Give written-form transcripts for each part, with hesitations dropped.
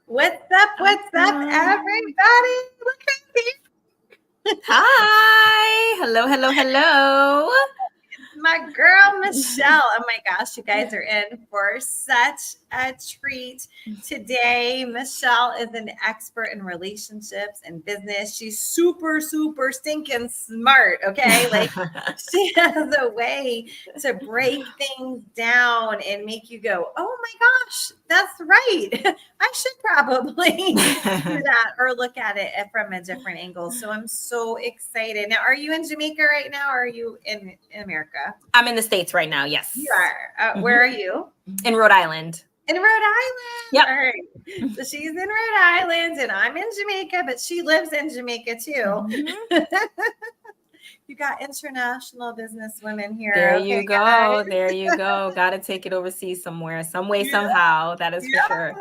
What's up, everybody? Look at me. Hi. Hello. My girl, Michelle. Oh my gosh, you guys are in for such a treat today. Michelle is an expert in relationships and business. She's super stinking smart. Okay. Like, she has a way to break things down and make you go, oh my gosh, that's right. I should probably do that or look at it from a different angle. So I'm so excited. Now, are you in Jamaica right now or are you in America? I'm in the States right now. Yes. You are. Where are you? In Rhode Island. In Rhode Island. Yep. All right. So she's in Rhode Island and I'm in Jamaica, but she lives in Jamaica too. You got international business women here. There okay, you go. guys? There you go. Got to take it overseas somewhere, some way, somehow. That is for sure.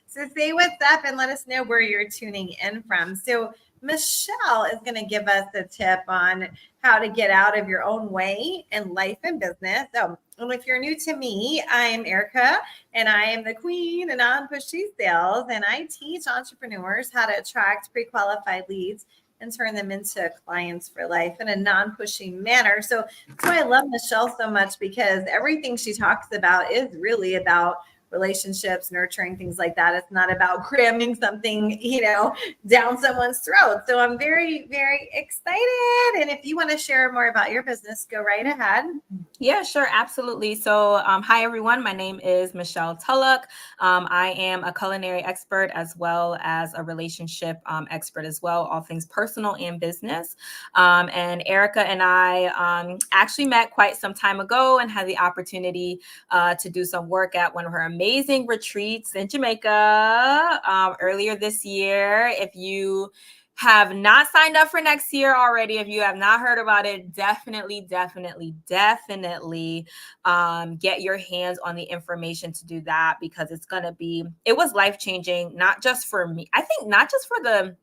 So say what's up and let us know where you're tuning in from. So Michelle is going to give us a tip on how to get out of your own way in life and business. So, and if you're new to me, I'm Erica and I am the queen of non-pushy sales, and I teach entrepreneurs how to attract pre-qualified leads and turn them into clients for life in a non-pushy manner. So that's why I love Michelle so much, because everything she talks about is really about relationships, nurturing, things like that. It's not about cramming something, down someone's throat. So I'm very excited. And if you want to share more about your business, go right ahead. Yeah, sure. Absolutely. So, hi, everyone. My name is Michelle Tulloch. I am a culinary expert as well as a relationship expert as well, all things personal and business. And Erica and I actually met quite some time ago and had the opportunity to do some work at one of her amazing retreats in Jamaica earlier this year. If you have not signed up for next year already, if you have not heard about it, definitely get your hands on the information to do that, because it was life-changing, not just for me. I think not just for the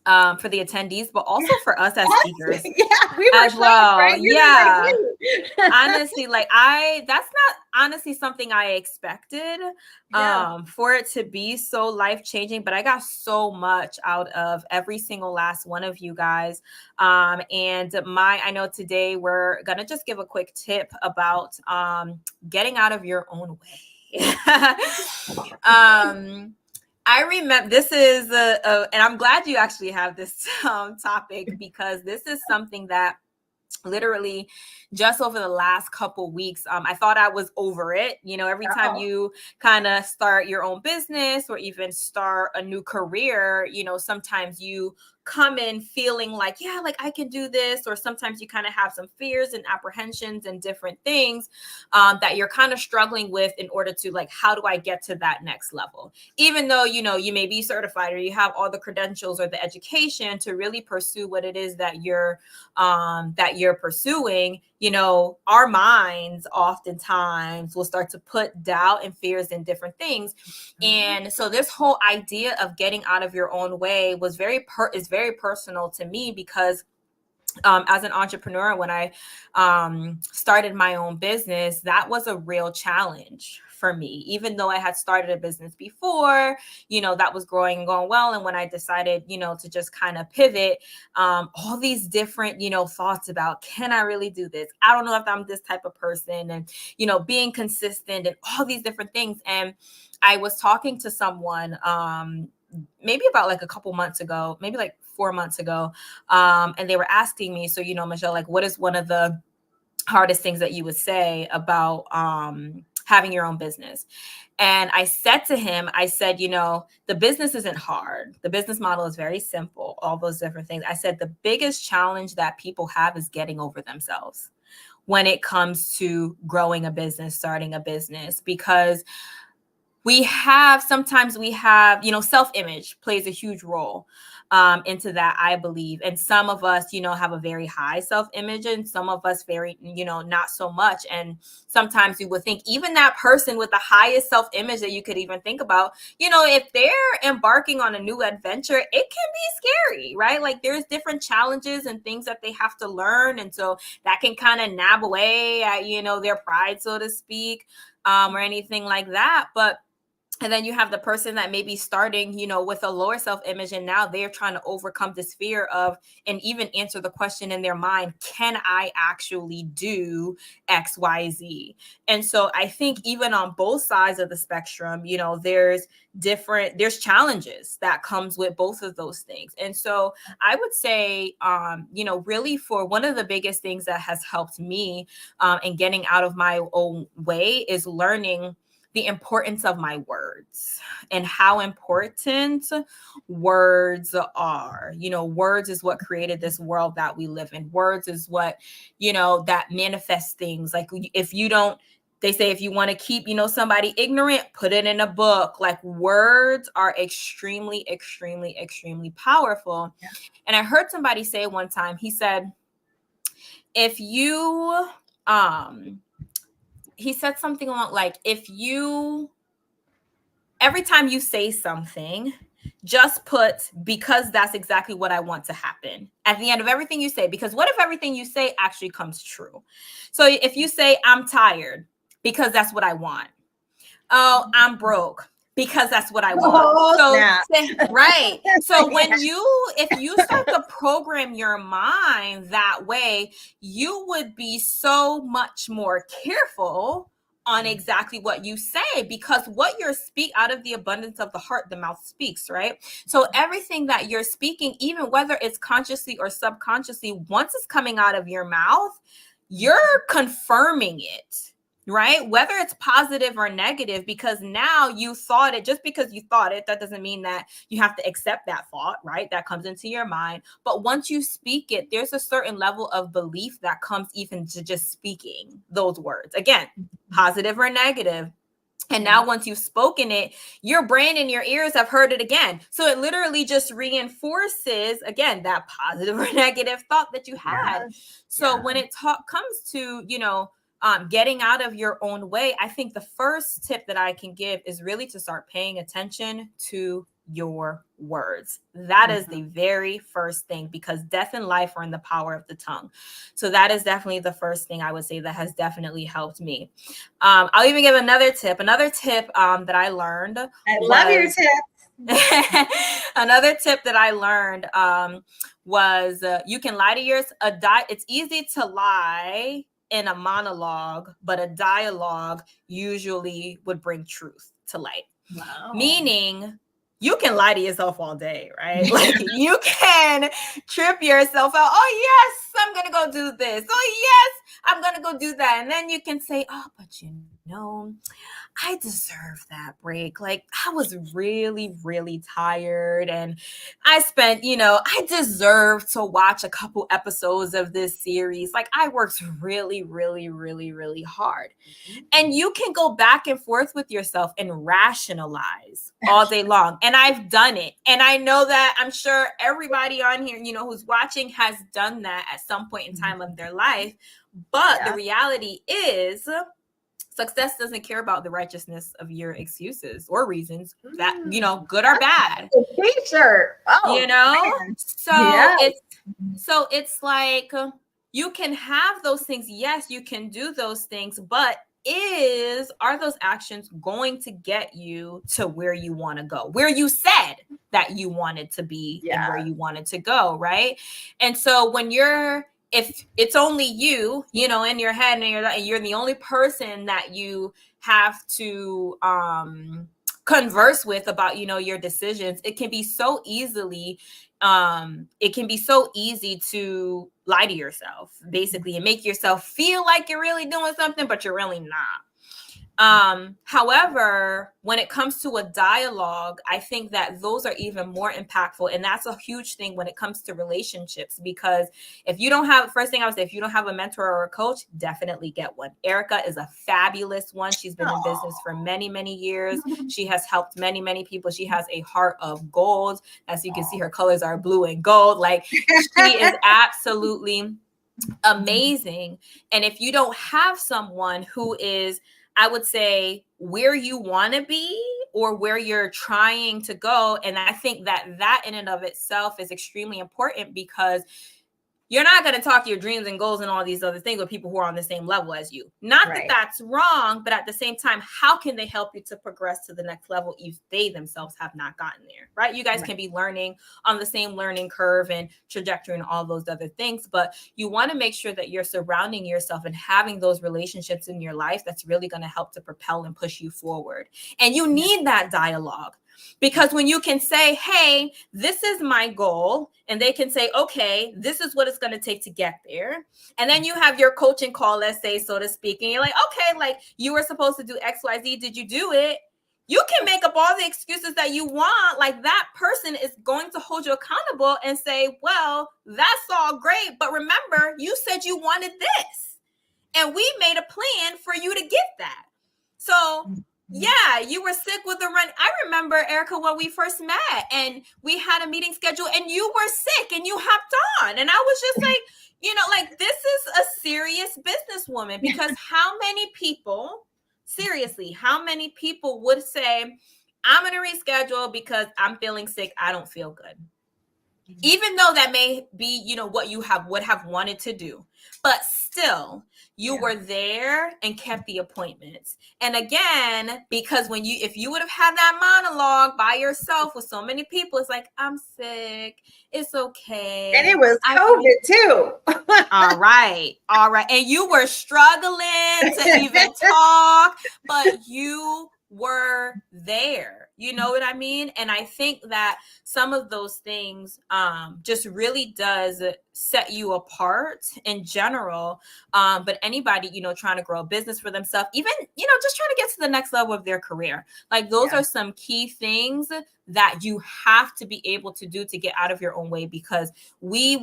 attendees, but also for us as speakers. Yeah, we were as shocked, well. right? We Yeah. were like, Honestly, that's not honestly something I expected for it to be so life-changing, but I got so much out of every single last one of you guys. And I know today we're gonna just give a quick tip about getting out of your own way. I remember this is and I'm glad you actually have this topic, because this is something that literally just over the last couple weeks, I thought I was over it. Every time you kind of start your own business or even start a new career, sometimes you come in feeling like, yeah, like I can do this, or sometimes you kind of have some fears and apprehensions and different things that you're kind of struggling with in order to, like, how do I get to that next level? Even though, you may be certified or you have all the credentials or the education to really pursue what it is that you're pursuing, our minds oftentimes will start to put doubt and fears in different things. And so this whole idea of getting out of your own way is very personal to me, because as an entrepreneur, when I started my own business, that was a real challenge for me. Even though I had started a business before, that was growing and going well. And when I decided, to just kind of pivot, all these different, thoughts about, can I really do this? I don't know if I'm this type of person, and, being consistent and all these different things. And I was talking to someone maybe about like a couple months ago, maybe like 4 months ago. And they were asking me, so, Michelle, like, what is one of the hardest things that you would say about having your own business? And I said to him, I said, the business isn't hard. The business model is very simple, all those different things. I said, the biggest challenge that people have is getting over themselves when it comes to growing a business, starting a business, because sometimes we have, self-image plays a huge role into that, I believe. And some of us, have a very high self-image, and some of us very, not so much. And sometimes you would think even that person with the highest self-image that you could even think about, if they're embarking on a new adventure, it can be scary, right? Like, there's different challenges and things that they have to learn. And so that can kind of nab away at, their pride, so to speak, or anything like that. But And then you have the person that may be starting, with a lower self-image, and now they're trying to overcome this fear of, and even answer the question in their mind, can I actually do XYZ? And so I think even on both sides of the spectrum, there's challenges that comes with both of those things. And so I would say, really, for one of the biggest things that has helped me in getting out of my own way is learning the importance of my words and how important words are. Words is what created this world that we live in. Words is what, that manifests things. Like they say, if you want to keep, somebody ignorant, put it in a book. Like, words are extremely, extremely, extremely powerful. Yeah. And I heard somebody say one time, he said, if you, he said something along like, every time you say something, just put, because that's exactly what I want to happen at the end of everything you say. Because what if everything you say actually comes true? So if you say, I'm tired, because that's what I want. Oh, I'm broke, because that's what I want. Right. So if you start to program your mind that way, you would be so much more careful on exactly what you say, because what you're speak out of the abundance of the heart, the mouth speaks, right? So everything that you're speaking, even whether it's consciously or subconsciously, once it's coming out of your mouth, you're confirming it. Right? Whether it's positive or negative, because now you thought it. Just because you thought it, that doesn't mean that you have to accept that thought, right? That comes into your mind. But once you speak it, there's a certain level of belief that comes even to just speaking those words. Again, positive or negative. And now once you've spoken it, your brain and your ears have heard it again. So it literally just reinforces, again, that positive or negative thought that you had. Yes. So when it comes to, getting out of your own way, I think the first tip that I can give is really to start paying attention to your words. That is the very first thing, because death and life are in the power of the tongue. So that is definitely the first thing I would say that has definitely helped me. I'll even give another tip that I learned. I love your tip. Another tip that I learned was you can lie to it's easy to lie in a monologue, but a dialogue usually would bring truth to light. Wow. Meaning, you can lie to yourself all day, right? Like, you can trip yourself out. Oh, yes, I'm going to go do this. Oh, yes, I'm going to go do that. And then you can say, oh, but I deserve that break. Like, I was really, really tired, and I spent, I deserve to watch a couple episodes of this series. Like, I worked really, really, really, really hard. And you can go back and forth with yourself and rationalize all day long. And I've done it. And I know that I'm sure everybody on here, who's watching has done that at some point in time of their life. But the reality is, success doesn't care about the righteousness of your excuses or reasons that, good or bad. T-shirt. Oh, So it's like, you can have those things. Yes, you can do those things, but are those actions going to get you to where you want to go, where you said that you wanted to be and where you wanted to go, right? And so if it's only you, in your head, and you're the only person that you have to converse with about, your decisions, it can be so easy to lie to yourself, basically, and make yourself feel like you're really doing something, but you're really not. However, when it comes to a dialogue, I think that those are even more impactful. And that's a huge thing when it comes to relationships, because if you don't have a mentor or a coach, definitely get one. Erica is a fabulous one. She's been in business for many, many years. She has helped many, many people. She has a heart of gold. As you can see, her colors are blue and gold. Like, she is absolutely amazing. And if you don't have someone who is, I would say, where you want to be or where you're trying to go. And I think that in and of itself is extremely important, because you're not going to talk your dreams and goals and all these other things with people who are on the same level as you. Not that that's wrong, but at the same time, how can they help you to progress to the next level if they themselves have not gotten there, right? You guys can be learning on the same learning curve and trajectory and all those other things, but you want to make sure that you're surrounding yourself and having those relationships in your life that's really going to help to propel and push you forward. And you need that dialogue. Because when you can say, hey, this is my goal, and they can say, okay, this is what it's going to take to get there. And then you have your coaching call, let's say, so to speak, and you're like, okay, like you were supposed to do X, Y, Z. Did you do it? You can make up all the excuses that you want. Like that person is going to hold you accountable and say, well, that's all great. But remember, you said you wanted this, and we made a plan for you to get that. So yeah, you were sick with the run. I remember, Erica, when we first met and we had a meeting scheduled and you were sick and you hopped on. And I was just like, you know, like this is a serious businesswoman, because how many people, seriously, how many people would say, I'm going to reschedule because I'm feeling sick. I don't feel good. Even though that may be, you know, what you would have wanted to do, but still you were there and kept the appointments. And again, because if you would have had that monologue by yourself with so many people, it's like, I'm sick. It's okay. And it was COVID too. All right. And you were struggling to even talk, but you were there. You know what I mean? And I think that some of those things just really does set you apart in general. But anybody, you know, trying to grow a business for themselves, even, you know, just trying to get to the next level of their career. Like those are some key things that you have to be able to do to get out of your own way, because we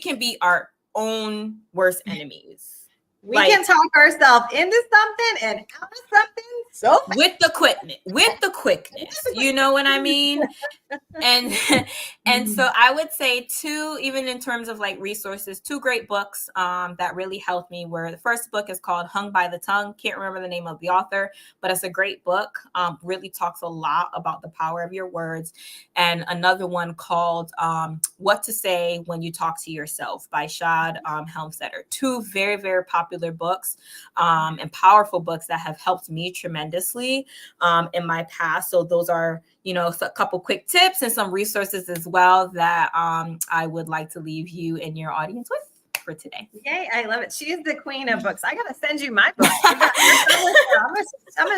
can be our own worst enemies. We can talk ourselves into something and out of something so fast. with the quickness, you know what I mean? And so I would say two, even in terms of like resources, two great books that really helped me were, the first book is called Hung by the Tongue. Can't remember the name of the author, but it's a great book. Really talks a lot about the power of your words. And another one called What to Say When You Talk to Yourself by Shad Helmstetter. Two very, very popular books and powerful books that have helped me tremendously in my past. So those are, you know, a couple quick tips and some resources as well that I would like to leave you and your audience with for today. Yay, I love it. She is the queen of books. I got to send you my book. I'm going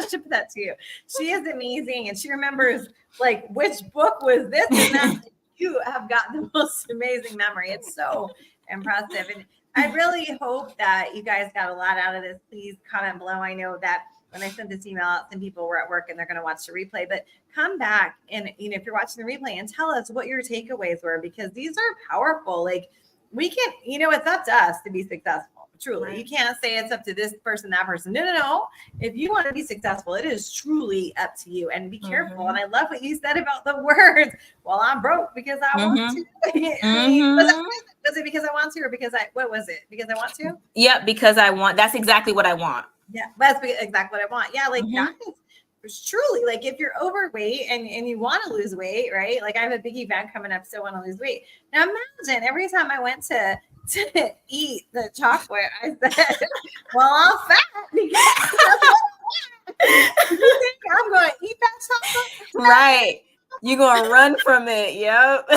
to ship that to you. She is amazing. And she remembers like which book was this and that. You have got the most amazing memory. It's so impressive. And I really hope that you guys got a lot out of this. Please comment below. I know that when I sent this email out, some people were at work and they're going to watch the replay, but come back and, you know, if you're watching the replay, and tell us what your takeaways were, because these are powerful. Like we can, you know, it's up to us to be successful. Truly. Right. You can't say it's up to this person, that person. No. If you want to be successful, it is truly up to you, and be careful. And I love what you said about the words. Well, I'm broke because I want to. I mean, was it because I want to, or because what was it? Because I want to? Yeah, because I want. That's exactly what I want. Yeah, that's exactly what I want. Yeah, like that is truly, like if you're overweight and you want to lose weight, right? Like I have a big event coming up, still want to lose weight. Now imagine every time I went to eat the chocolate, I said, well, I'm fat because you think I'm going to eat that chocolate? Right. You're going to run from it. Yep.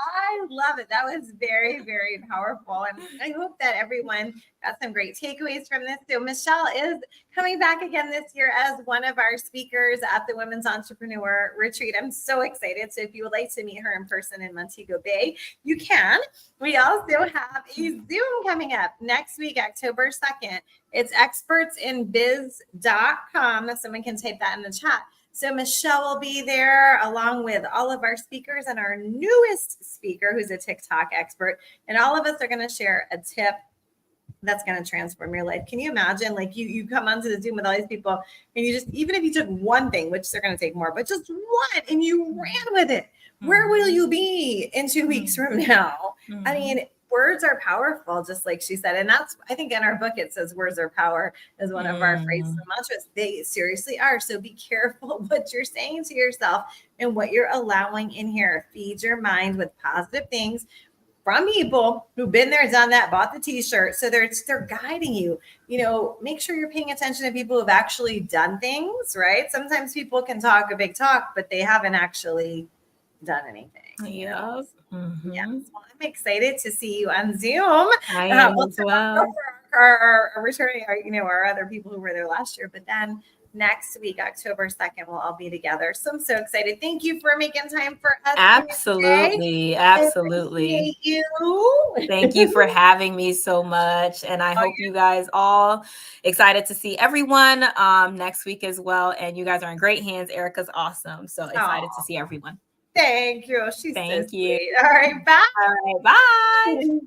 I love it. That was very, very powerful. And I hope that everyone got some great takeaways from this. So Michelle is coming back again this year as one of our speakers at the Women's Entrepreneur Retreat. I'm so excited. So if you would like to meet her in person in Montego Bay, you can. We also have a Zoom coming up next week, October 2nd. It's expertsinbiz.com. If someone can type that in the chat. So Michelle will be there along with all of our speakers and our newest speaker, who's a TikTok expert. And all of us are going to share a tip that's going to transform your life. Can you imagine, like you come onto the Zoom with all these people and you just, even if you took one thing, which they're going to take more, but just one, and you ran with it, where will you be in 2 weeks from now? I mean, words are powerful, just like she said. And that's, I think in our book, it says words are power is one of our phrases and mantras. They seriously are. So be careful what you're saying to yourself and what you're allowing in here. Feed your mind with positive things from people who've been there, done that, bought the t-shirt. So they're guiding you. Make sure you're paying attention to people who've actually done things, right? Sometimes people can talk a big talk, but they haven't actually done anything. Yep. Mm-hmm. Yes. Well, I'm excited to see you on Zoom. I am as well. Our returning, our other people who were there last year, but then next week, October 2nd, we'll all be together. So I'm so excited. Thank you for making time for us. Absolutely. Absolutely. You. Thank you for having me so much. And I hope you guys all excited to see everyone next week as well. And you guys are in great hands. Erica's awesome. So excited to see everyone. Thank you. She's Thank so you. sweet. All right. Bye. All right. Bye.